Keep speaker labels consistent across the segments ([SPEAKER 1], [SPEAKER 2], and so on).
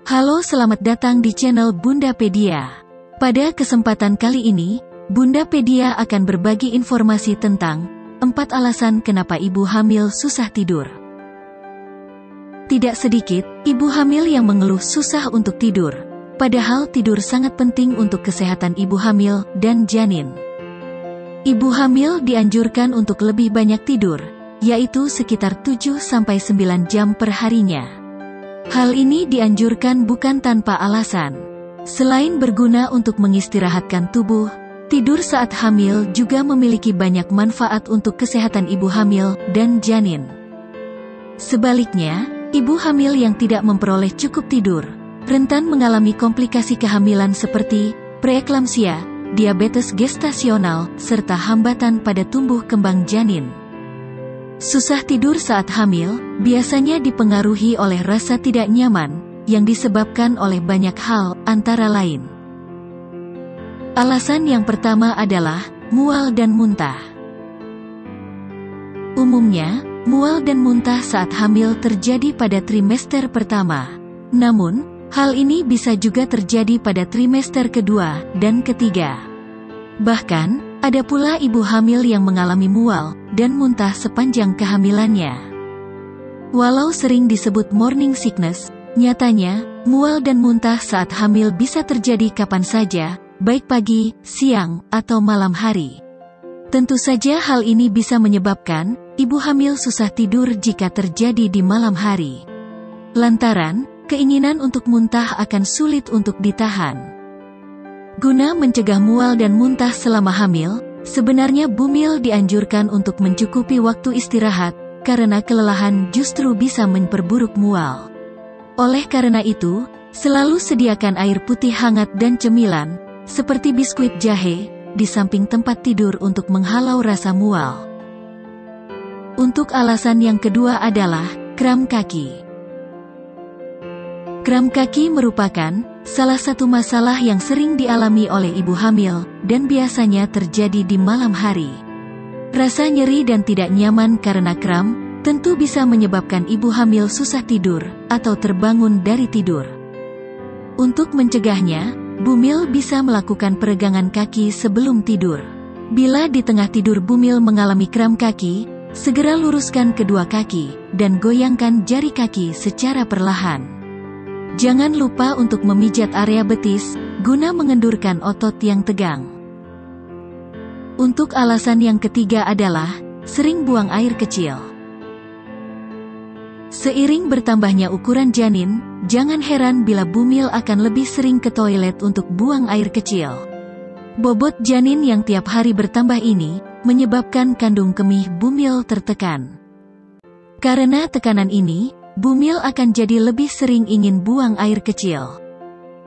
[SPEAKER 1] Halo, selamat datang di channel Bundapedia. Pada kesempatan kali ini, Bundapedia akan berbagi informasi tentang 4 alasan kenapa ibu hamil susah tidur. Tidak sedikit ibu hamil yang mengeluh susah untuk tidur, padahal tidur sangat penting untuk kesehatan ibu hamil dan janin. Ibu hamil dianjurkan untuk lebih banyak tidur, yaitu sekitar 7-9 jam per harinya. Hal ini dianjurkan bukan tanpa alasan. Selain berguna untuk mengistirahatkan tubuh, tidur saat hamil juga memiliki banyak manfaat untuk kesehatan ibu hamil dan janin. Sebaliknya, ibu hamil yang tidak memperoleh cukup tidur, rentan mengalami komplikasi kehamilan seperti preeklamsia, diabetes gestasional, serta hambatan pada tumbuh kembang janin. Susah tidur saat hamil biasanya dipengaruhi oleh rasa tidak nyaman yang disebabkan oleh banyak hal, antara lain. Alasan yang pertama adalah mual dan muntah. Umumnya, mual dan muntah saat hamil terjadi pada trimester pertama. Namun, hal ini bisa juga terjadi pada trimester kedua dan ketiga. Bahkan, ada pula ibu hamil yang mengalami mual dan muntah sepanjang kehamilannya. Walau sering disebut morning sickness, nyatanya, mual dan muntah saat hamil bisa terjadi kapan saja, baik pagi, siang, atau malam hari. Tentu saja hal ini bisa menyebabkan ibu hamil susah tidur jika terjadi di malam hari. Lantaran, keinginan untuk muntah akan sulit untuk ditahan. Guna mencegah mual dan muntah selama hamil, sebenarnya bumil dianjurkan untuk mencukupi waktu istirahat, karena kelelahan justru bisa memperburuk mual. Oleh karena itu, selalu sediakan air putih hangat dan cemilan, seperti biskuit jahe, di samping tempat tidur untuk menghalau rasa mual. Untuk alasan yang kedua adalah kram kaki. Kram kaki merupakan salah satu masalah yang sering dialami oleh ibu hamil, dan biasanya terjadi di malam hari. Rasa nyeri dan tidak nyaman karena kram, tentu bisa menyebabkan ibu hamil susah tidur, atau terbangun dari tidur. Untuk mencegahnya, bumil bisa melakukan peregangan kaki sebelum tidur. Bila di tengah tidur bumil mengalami kram kaki, segera luruskan kedua kaki, dan goyangkan jari kaki secara perlahan. Jangan lupa untuk memijat area betis, guna mengendurkan otot yang tegang. Untuk alasan yang ketiga adalah sering buang air kecil. Seiring bertambahnya ukuran janin, jangan heran bila bumil akan lebih sering ke toilet untuk buang air kecil. Bobot janin yang tiap hari bertambah ini menyebabkan kandung kemih bumil tertekan. Karena tekanan ini, bumil akan jadi lebih sering ingin buang air kecil.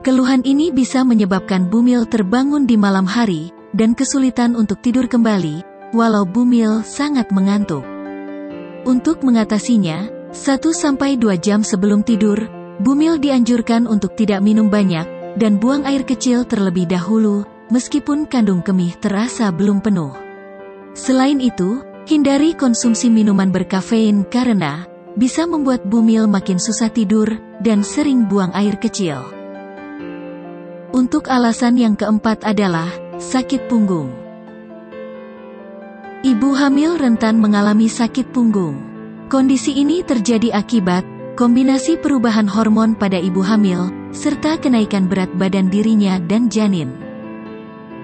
[SPEAKER 1] Keluhan ini bisa menyebabkan bumil terbangun di malam hari, dan kesulitan untuk tidur kembali, walau bumil sangat mengantuk. Untuk mengatasinya, 1-2 jam sebelum tidur, bumil dianjurkan untuk tidak minum banyak, dan buang air kecil terlebih dahulu, meskipun kandung kemih terasa belum penuh. Selain itu, hindari konsumsi minuman berkafein karena bisa membuat bumil makin susah tidur, dan sering buang air kecil. Untuk alasan yang keempat adalah sakit punggung. Ibu hamil rentan mengalami sakit punggung. Kondisi ini terjadi akibat kombinasi perubahan hormon pada ibu hamil, serta kenaikan berat badan dirinya dan janin.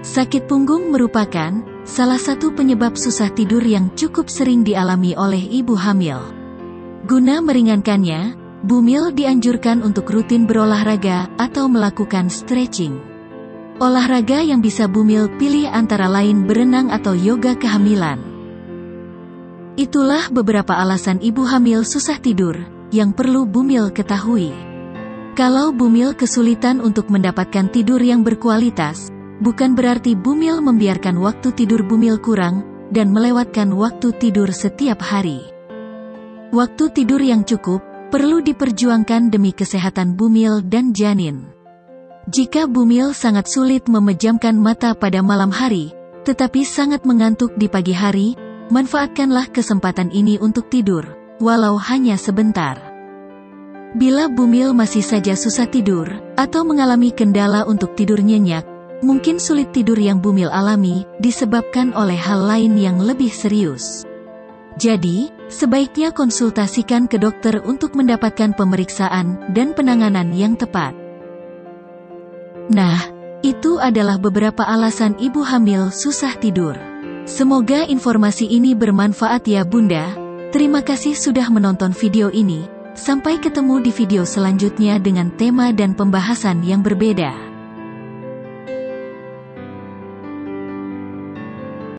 [SPEAKER 1] Sakit punggung merupakan salah satu penyebab susah tidur yang cukup sering dialami oleh ibu hamil. Guna meringankannya, bumil dianjurkan untuk rutin berolahraga atau melakukan stretching. Olahraga yang bisa bumil pilih antara lain berenang atau yoga kehamilan. Itulah beberapa alasan ibu hamil susah tidur yang perlu bumil ketahui. Kalau bumil kesulitan untuk mendapatkan tidur yang berkualitas, bukan berarti bumil membiarkan waktu tidur bumil kurang dan melewatkan waktu tidur setiap hari. Waktu tidur yang cukup perlu diperjuangkan demi kesehatan bumil dan janin. Jika bumil sangat sulit memejamkan mata pada malam hari, tetapi sangat mengantuk di pagi hari, manfaatkanlah kesempatan ini untuk tidur, walau hanya sebentar. Bila Bumil masih saja susah tidur, atau mengalami kendala untuk tidur nyenyak, mungkin sulit tidur yang Bumil alami, disebabkan oleh hal lain yang lebih serius. Jadi, sebaiknya konsultasikan ke dokter untuk mendapatkan pemeriksaan dan penanganan yang tepat. Nah, itu adalah beberapa alasan ibu hamil susah tidur. Semoga informasi ini bermanfaat ya Bunda. Terima kasih sudah menonton video ini. Sampai ketemu di video selanjutnya dengan tema dan pembahasan yang berbeda.